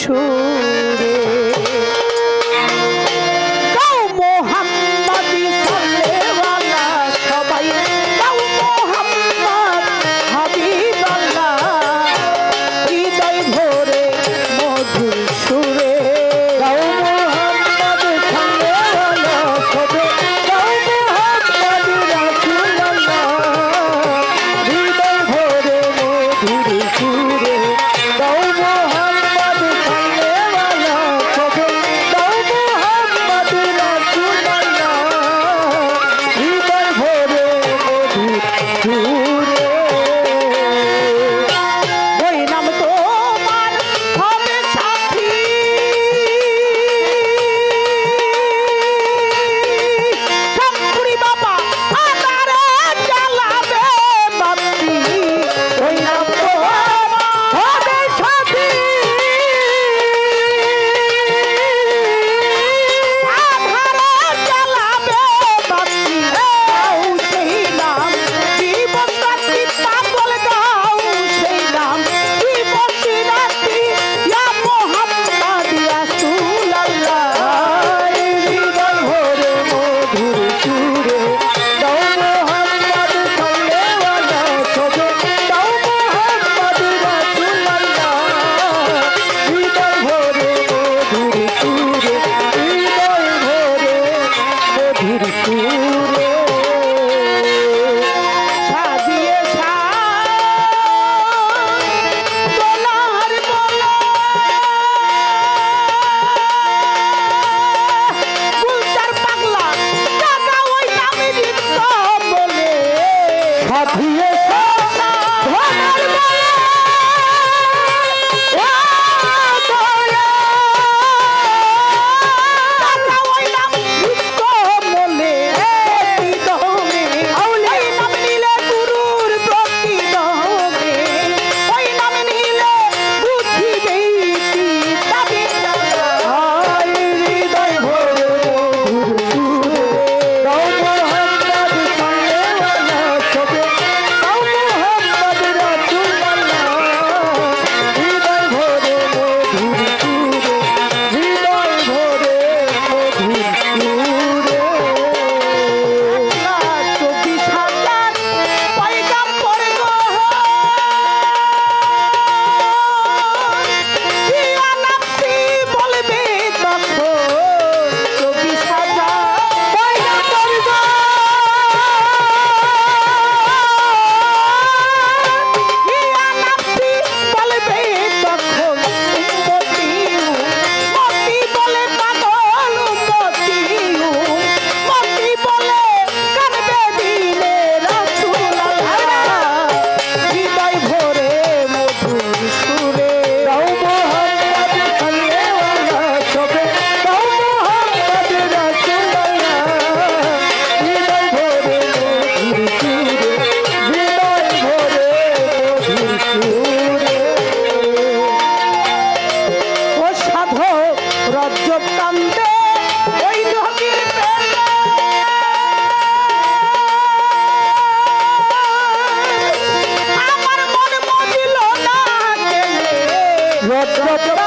সুরে গাও মোহাম্মদি সাল্লাল্লাহ সবাই গাও মোহাম্মদ হাবিবাল্লাহ হৃদয় ভরে মধুর সুরে গাও মোহাম্মদ সাল্লাল্লাহ সবাই গাও মোহাম্মদ রাসূলুল্লাহ হৃদয় ভরে মধুর সুরে গাও মোহাম্মদ সাল্লাল্লাহ সবাই গাও মোহাম্মদ রাসূলুল্লাহ হৃদয় ভরে মধুর সুরে ওই নাম তোমার হবে সাথী শঙ্করী বাবা আধারে জ্বালাবে বাতি ওই নাম তোমার হবে সাথী আধারে জ্বালাবে বাতি গাও সেই নাম জীবন রাত্রি পাগল গাও সেই নাম জীবন রাত্রি ইয়া মোহাম্মদ রাসূলুল্লাহ হৃদয় ভরে মধুর সুরে গাও মোহাম্মদ সাল্লাল্লাহ সবে গাও মোহাম্মদ রাসূলুল্লাহ হৃদয় ভরে মধুর সুরে হৃদয় ভরে মধুর সুরে সাজিয়ে দোলার বলা গুলজার পাগলা টাকা ওই নামে দিত বলে সাজিয়ে দোলার বলা ও দয়া টাকা ওই নাম দিত বলে প্রতিদমে ওই নাম নিলে গুরুর প্রতিদমে ওই নাম নিলে বুঝিবেই কি তবে হায় হৃদয় ভরে মধুর সুরে গাও মোহাম্মদ সাল্লাল্লাহ সবে গাও মোহাম্মদ রাসূলুল্লাহ হৃদয় ভরে মধুর সুরে হৃদয় ভরে মধুর সুরে 24,000 পয়গাম্বর গো ইয়া নাফসি বলবে তখন 24,000 পয়গাম্বর গো ইয়া নাফসি বলবে তখন উম্মতি উম্মতি বলে পাগল উম্মতি উম্মতি বলে কাঁদবে দিলে রাসূলুল্লাহ হৃদয় ভরে মধুর সুরে গাও মোহাম্মদ সাল্লাল্লাহ সবে গাও মোহাম্মদ রাসূলুল্লাহ হৃদয় ভরে মধুর সুরে হৃদয় ভরে মধুর সুরে ও সাধু রজ্জব কান্দে ওই নবীর প্রেমে আমার মন মজিল না গেলে রজ্জব